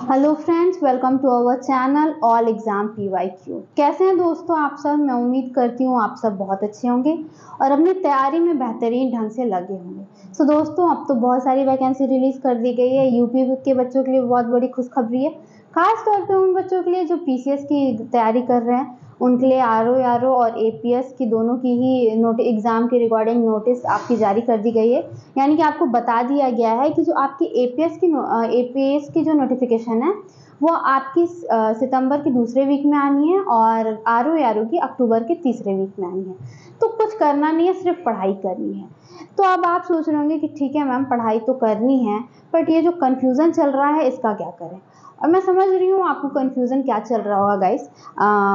Hello friends, welcome to our channel all exam PYQ। कैसे हैं दोस्तों आप सब? मैं उम्मीद करती हूँ आप सब बहुत अच्छे होंगे और अपनी तैयारी में बेहतरीन ढंग से लगे होंगे। सो दोस्तों, अब तो बहुत सारी वैकेंसी रिलीज़ कर दी गई है। यूपी के बच्चों के लिए बहुत बड़ी खुशखबरी है, खास तौर पे उन बच्चों के लिए जो PCS की तैयारी कर रहे हैं। उनके लिए RO और APS की दोनों की ही एग्ज़ाम के रिगार्डिंग नोटिस आपकी जारी कर दी गई है। यानी कि आपको बता दिया गया है कि जो आपकी APS की जो नोटिफिकेशन है वो आपकी सितंबर के दूसरे वीक में आनी है और RO की अक्टूबर के तीसरे वीक में आनी है। तो कुछ करना नहीं है, सिर्फ पढ़ाई करनी है। तो अब आप सोच रहे होंगे कि ठीक है मैम, पढ़ाई तो करनी है, बट ये जो कन्फ्यूज़न चल रहा है इसका क्या करें। और मैं समझ रही हूँ आपको कन्फ्यूज़न क्या चल रहा होगा गाइस।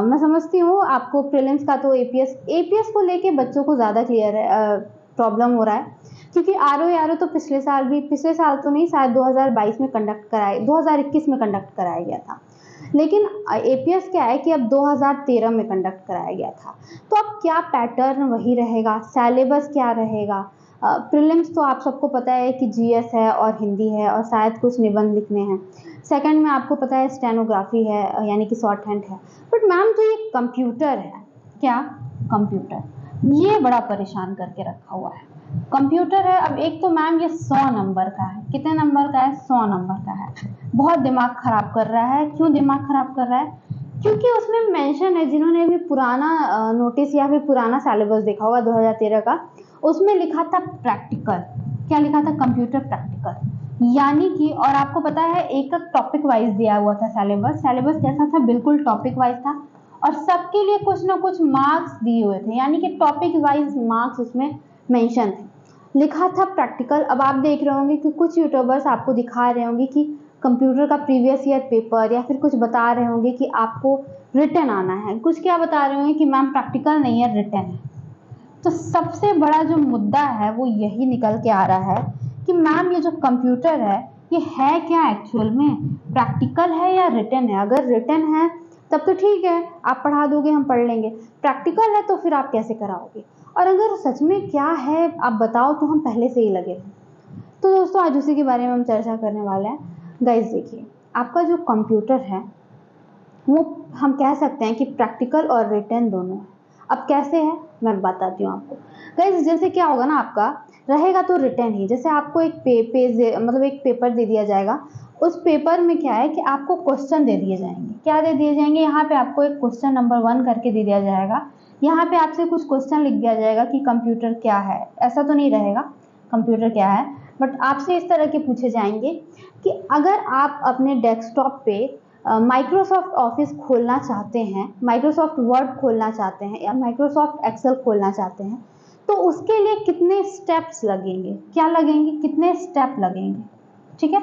मैं समझती हूँ आपको प्रीलिम्स का तो APS को लेके बच्चों को ज़्यादा क्लियर है, प्रॉब्लम हो रहा है, क्योंकि RO तो पिछले साल तो नहीं, शायद 2022 में 2021 में कंडक्ट कराया गया था। लेकिन APS क्या है कि अब 2013 में कंडक्ट कराया गया था। तो अब क्या पैटर्न वही रहेगा, सिलेबस क्या रहेगा। प्रीलिम्स तो आप सबको पता है कि GS है और हिंदी है और शायद कुछ निबंध लिखने हैं। सेकंड में आपको पता है स्टेनोग्राफी है, यानी कि शॉर्ट हैंड है। बट मैम जो ये कंप्यूटर है, क्या कंप्यूटर, ये बड़ा परेशान करके रखा हुआ है। कंप्यूटर है, अब एक तो मैम ये 100 नंबर का है। कितने नंबर का है? 100 नंबर का है। बहुत दिमाग खराब कर रहा है। क्यों दिमाग खराब कर रहा है? क्योंकि उसमें मेंशन है, जिन्होंने भी पुराना नोटिस या फिर पुराना सिलेबस देखा होगा 2013 का, उसमें लिखा था प्रैक्टिकल। क्या लिखा था? Computer practical. यानी कि, और आपको पता है एक टॉपिक वाइज दिया हुआ था सिलेबस कैसा था? बिल्कुल टॉपिक वाइज था और सबके लिए कुछ ना कुछ मार्क्स दिए हुए थे, यानी कि टॉपिक वाइज मार्क्स उसमें मेंशन थे। लिखा था प्रैक्टिकल। अब आप देख रहे होंगे कि कुछ यूट्यूबर्स आपको दिखा रहे होंगे कि कंप्यूटर का प्रीवियस ईयर पेपर, या फिर कुछ बता रहे होंगे कि आपको रिटन आना है, कुछ क्या बता रहे होंगे कि मैम प्रैक्टिकल नहीं है, रिटन है। तो सबसे बड़ा जो मुद्दा है वो यही निकल के आ रहा है कि मैम ये जो कंप्यूटर है ये है क्या एक्चुअल में, प्रैक्टिकल है या रिटन है। अगर रिटन है तब तो ठीक है, आप पढ़ा दोगे, हम पढ़ लेंगे। प्रैक्टिकल है तो फिर आप कैसे कराओगे? और अगर सच में क्या है आप बताओ तो हम पहले से ही लगे। तो दोस्तों, आज उसी के बारे में हम चर्चा करने वाले हैं। गाइस देखिए, आपका जो कंप्यूटर है वो हम कह सकते हैं कि प्रैक्टिकल और रिटन दोनों है। अब कैसे है मैं बताती हूँ आपको। गाइस जैसे क्या होगा ना, आपका रहेगा तो रिटन ही। जैसे आपको एक मतलब एक पेपर दे दिया जाएगा। उस पेपर में क्या है कि आपको क्वेश्चन दे दिए जाएंगे। क्या दे दिए जाएंगे? यहाँ पे आपको एक क्वेश्चन नंबर 1 करके दे दिया जाएगा। यहाँ पे आपसे कुछ क्वेश्चन लिख दिया जाएगा कि कंप्यूटर क्या है। ऐसा तो नहीं रहेगा कंप्यूटर क्या है, बट आपसे इस तरह के पूछे जाएंगे कि अगर आप अपने डेस्कटॉप पे माइक्रोसॉफ्ट ऑफिस खोलना चाहते हैं, माइक्रोसॉफ्ट वर्ड खोलना चाहते हैं, या माइक्रोसॉफ्ट एक्सेल खोलना चाहते हैं, तो उसके लिए कितने स्टेप्स लगेंगे, क्या लगेंगे, कितने स्टेप लगेंगे। ठीक है,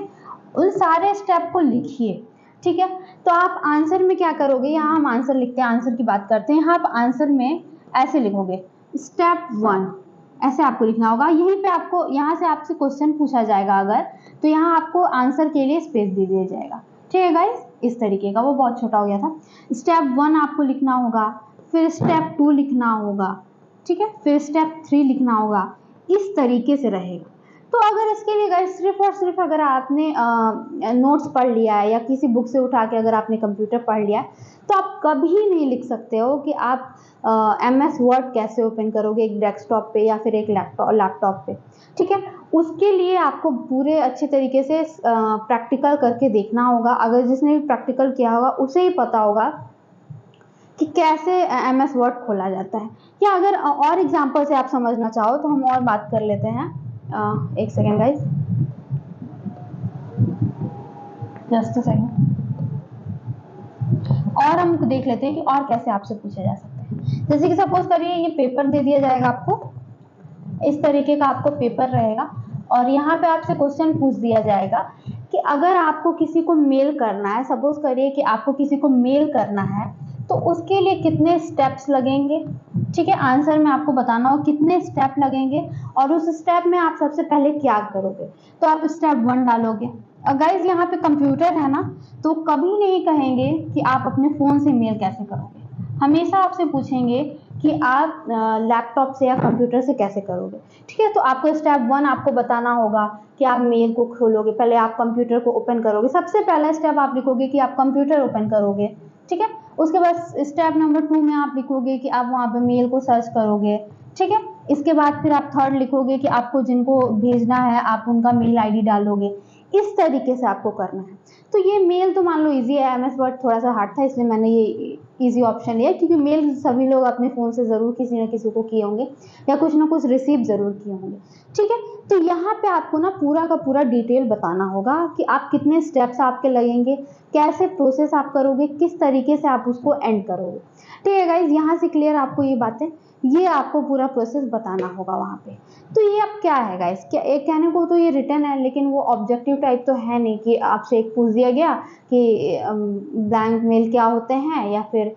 उन सारे स्टेप को लिखिए। ठीक है, तो आप आंसर में क्या करोगे? यहाँ हम आंसर लिखते हैं, आंसर की बात करते हैं। यहाँ आप आंसर में ऐसे लिखोगे, स्टेप 1, ऐसे आपको लिखना होगा। यहीं पे आपको, यहाँ से आपसे क्वेश्चन पूछा जाएगा अगर, तो यहाँ आपको आंसर के लिए स्पेस दे दिया जाएगा। ठीक है गाइस, इस तरीके का। वो बहुत छोटा हो गया था। स्टेप 1 आपको लिखना होगा, फिर स्टेप 2 लिखना होगा, ठीक है, फिर स्टेप 3 लिखना होगा। इस तरीके से रहेगा। तो अगर इसके लिए गाइस सिर्फ और सिर्फ अगर आपने नोट्स पढ़ लिया है या किसी बुक से उठा के अगर आपने कंप्यूटर पढ़ लिया है, तो आप कभी नहीं लिख सकते हो कि आप MS वर्ड कैसे ओपन करोगे एक डेस्कटॉप पे या फिर एक लैपटॉप पे। ठीक है, उसके लिए आपको पूरे अच्छे तरीके से प्रैक्टिकल करके देखना होगा। अगर जिसने भी प्रैक्टिकल किया होगा उसे ही पता होगा कि कैसे MS वर्ड खोला जाता है। या अगर और एग्जांपल से आप समझना चाहो तो हम और बात कर लेते हैं। एक second guys, just a second. और हम देख लेते हैं कि और कैसे आपसे पूछे जा सकते हैं। जैसे कि सपोज करिए ये पेपर दे दिया जाएगा आपको, इस तरीके का आपको पेपर रहेगा और यहाँ पे आपसे क्वेश्चन पूछ दिया जाएगा कि अगर आपको किसी को मेल करना है, सपोज करिए कि आपको किसी को मेल करना है, तो उसके लिए कितने स्टेप्स लगेंगे। ठीक है, आंसर में आपको बताना हो कितने स्टेप लगेंगे और उस स्टेप में आप सबसे पहले क्या करोगे। तो आप स्टेप 1 डालोगे। और गाइज यहाँ पे कंप्यूटर है ना, तो कभी नहीं कहेंगे कि आप अपने फ़ोन से मेल कैसे करोगे। हमेशा आपसे पूछेंगे कि आप लैपटॉप से या कंप्यूटर से कैसे करोगे। ठीक है, तो आपको स्टेप 1 आपको बताना होगा कि आप मेल को खोलोगे, पहले आप कंप्यूटर को ओपन करोगे। सबसे पहला स्टेप आप लिखोगे कि आप कंप्यूटर ओपन करोगे। ठीक है, उसके बाद स्टेप नंबर 2 में आप लिखोगे कि आप वहाँ पे मेल को सर्च करोगे। ठीक है, इसके बाद फिर आप थर्ड लिखोगे कि आपको जिनको भेजना है आप उनका मेल आईडी डालोगे। इस तरीके से आपको करना है। तो ये मेल तो मान लो इजी है, एमएस वर्ड थोड़ा सा हार्ड था इसलिए मैंने ये इजी ऑप्शन लिया, क्योंकि मेल सभी लोग अपने फ़ोन से ज़रूर किसी न किसी को किए होंगे या कुछ ना कुछ रिसीव ज़रूर किए होंगे। ठीक है, तो यहाँ पे आपको ना पूरा का पूरा डिटेल बताना होगा कि आप कितने स्टेप्स आपके लगेंगे, कैसे प्रोसेस आप करोगे, किस तरीके से आप उसको एंड करोगे। ठीक है गाइज, यहाँ से क्लियर आपको ये बातें, ये आपको पूरा प्रोसेस बताना होगा वहाँ पे। तो ये अब क्या है गाइस, क्या एक कहने को तो ये रिटर्न है, लेकिन वो ऑब्जेक्टिव टाइप तो है नहीं कि आपसे एक पूछ दिया गया कि ब्लैंक मेल क्या होते हैं या फिर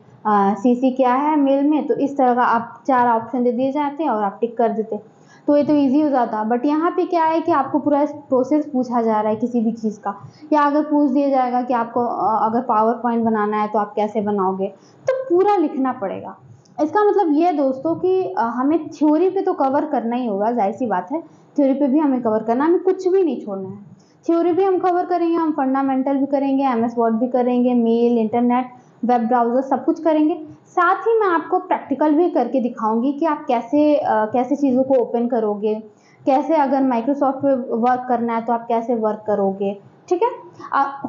सीसी क्या है मेल में, तो इस तरह का आप 4 ऑप्शन दे दिए जाते हैं और आप टिक कर देते, तो ये तो इजी हो जाता। बट यहाँ पे क्या है कि आपको पूरा प्रोसेस पूछा जा रहा है किसी भी चीज़ का, या अगर पूछ दिया जाएगा कि आपको अगर पावर पॉइंट बनाना है तो आप कैसे बनाओगे, तो पूरा लिखना पड़ेगा। इसका मतलब ये है दोस्तों कि हमें थ्योरी पे तो कवर करना ही होगा, जाहिर सी बात है, थ्योरी पे भी हमें कवर करना है, हमें कुछ भी नहीं छोड़ना है। थ्योरी भी हम कवर करेंगे, हम फंडामेंटल भी करेंगे, एमएस वर्ड भी करेंगे, मेल, इंटरनेट, वेब ब्राउज़र सब कुछ करेंगे। साथ ही मैं आपको प्रैक्टिकल भी करके दिखाऊंगी कि आप कैसे चीज़ों को ओपन करोगे, कैसे अगर माइक्रोसॉफ्ट पे वर्क करना है तो आप कैसे वर्क करोगे। ठीक है,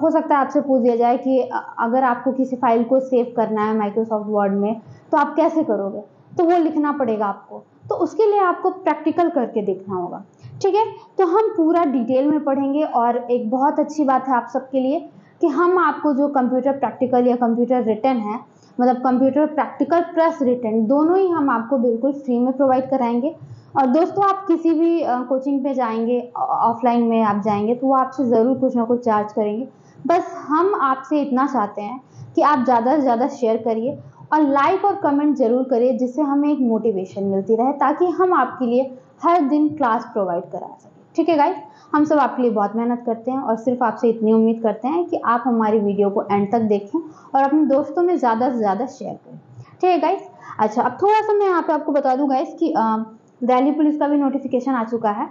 हो सकता है आपसे पूछ दिया जाए कि अगर आपको किसी फाइल को सेव करना है माइक्रोसॉफ्ट वर्ड में तो आप कैसे करोगे, तो वो लिखना पड़ेगा आपको, तो उसके लिए आपको प्रैक्टिकल करके देखना होगा। ठीक है, तो हम पूरा डिटेल में पढ़ेंगे। और एक बहुत अच्छी बात है आप सबके लिए कि हम आपको जो कंप्यूटर प्रैक्टिकल या कंप्यूटर रिटन है, मतलब कंप्यूटर प्रैक्टिकल प्लस रिटन दोनों ही हम आपको बिल्कुल फ्री में प्रोवाइड कराएंगे। और दोस्तों आप किसी भी कोचिंग पे जाएंगे, ऑफलाइन में आप जाएंगे तो वो आपसे ज़रूर कुछ ना कुछ चार्ज करेंगे। बस हम आपसे इतना चाहते हैं कि आप ज़्यादा से ज़्यादा शेयर करिए और लाइक और कमेंट ज़रूर करिए, जिससे हमें एक मोटिवेशन मिलती रहे, ताकि हम आपके लिए हर दिन क्लास प्रोवाइड करा सकें। ठीक है गाइस, हम सब आपके लिए बहुत मेहनत करते हैं और सिर्फ आपसे इतनी उम्मीद करते हैं कि आप हमारी वीडियो को एंड तक देखें और अपने दोस्तों में ज़्यादा से ज़्यादा शेयर करें। ठीक है गाइस, अच्छा अब थोड़ा सा मैं यहाँ पे आपको बता दूँ गाइस कि दिल्ली पुलिस का भी नोटिफिकेशन आ चुका है,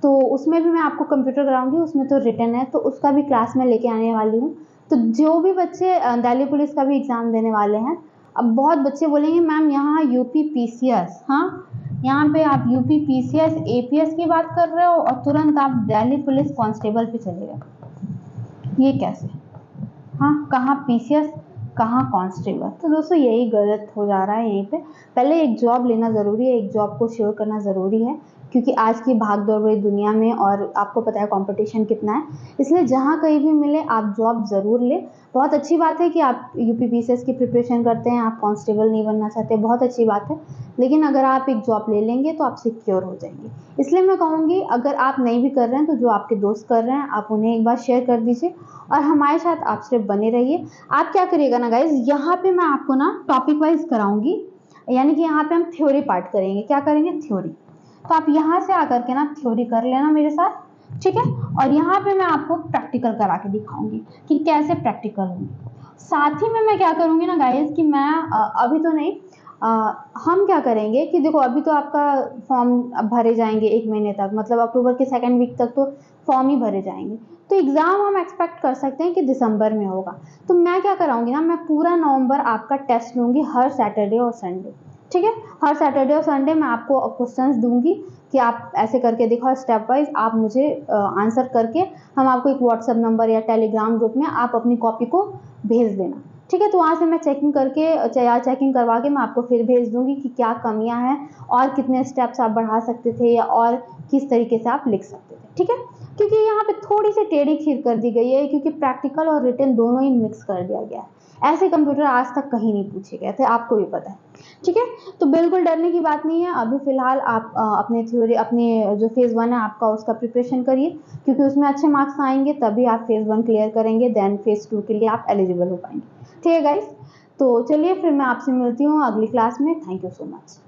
तो उसमें भी मैं आपको कंप्यूटर कराऊंगी, उसमें तो रिटन है, तो उसका भी क्लास में लेके आने वाली हूँ। तो जो भी बच्चे दिल्ली पुलिस का भी एग्ज़ाम देने वाले हैं, अब बहुत बच्चे बोलेंगे मैम यहाँ यूपी पीसीएस, हाँ यहाँ पे आप यूपी पीसीएस एपीएस की बात कर रहे हो और तुरंत आप दिल्ली पुलिस कांस्टेबल पे चले गए, ये कैसे? हाँ, कहाँ पीसीएस कहाँ कांस्टेबल? तो दोस्तों यही गलत हो जा रहा है यहीं पे। पहले एक जॉब लेना ज़रूरी है, एक जॉब को श्योर करना ज़रूरी है, क्योंकि आज की भाग दौड़ भरी दुनिया में और आपको पता है कंपटीशन कितना है, इसलिए जहाँ कहीं भी मिले आप जॉब ज़रूर लें। बहुत अच्छी बात है कि आप यूपी पीसीएस की प्रिपरेशन करते हैं, आप कांस्टेबल नहीं बनना चाहते, बहुत अच्छी बात है, लेकिन अगर आप एक जॉब ले लेंगे तो आप सिक्योर हो जाएंगे। इसलिए मैं कहूँगी अगर आप नहीं भी कर रहे हैं तो जो आपके दोस्त कर रहे हैं आप उन्हें एक बार शेयर कर दीजिए और हमारे साथ आप सिर्फ बने रहिए। आप क्या करिएगा ना गाइज, यहाँ पे मैं आपको ना टॉपिक वाइज कराऊंगी, यानी कि यहाँ पे हम थ्योरी पार्ट करेंगे। क्या करेंगे? थ्योरी। तो आप यहाँ से आकर के ना थ्योरी कर लेना मेरे साथ, ठीक है, और यहाँ पे मैं आपको प्रैक्टिकल करा के दिखाऊंगी कि कैसे प्रैक्टिकल होंगे। साथ ही में मैं क्या करूँगी ना गाइज कि मैं अभी तो नहीं, हम क्या करेंगे कि देखो अभी तो आपका फॉर्म भरे जाएंगे 1 महीने तक, मतलब अक्टूबर के 2nd वीक तक तो फॉर्म ही भरे जाएंगे, तो एग्ज़ाम हम एक्सपेक्ट कर सकते हैं कि दिसंबर में होगा। तो मैं क्या कराऊंगी ना, मैं पूरा नवंबर आपका टेस्ट लूँगी हर सैटरडे और संडे। ठीक है, हर सैटरडे और संडे मैं आपको क्वेश्चंस दूंगी कि आप ऐसे करके दिखाओ स्टेप वाइज, आप मुझे आंसर करके हम आपको एक व्हाट्सएप नंबर या टेलीग्राम ग्रुप में आप अपनी कॉपी को भेज देना। ठीक है, तो वहाँ से मैं चेकिंग करवा के मैं आपको फिर भेज दूंगी कि क्या कमियां हैं और कितने स्टेप्स आप बढ़ा सकते थे या और किस तरीके से आप लिख सकते थे। ठीक है, क्योंकि यहाँ पे थोड़ी सी टेढ़ी खीर कर दी गई है, क्योंकि प्रैक्टिकल और रिटन दोनों ही मिक्स कर दिया गया है। ऐसे कंप्यूटर आज तक कहीं नहीं पूछे गए थे, आपको भी पता है। ठीक है, तो बिल्कुल डरने की बात नहीं है। अभी फिलहाल आप अपने जो फेज़ 1 है आपका, उसका प्रिपरेशन करिए, क्योंकि उसमें अच्छे मार्क्स आएंगे तभी आप फेज़ 1 क्लियर करेंगे, देन फेज़ 2 के लिए आप एलिजिबल हो पाएंगे। ठीक है गाइस, तो चलिए फिर मैं आपसे मिलती हूँ अगली क्लास में। Thank you so much.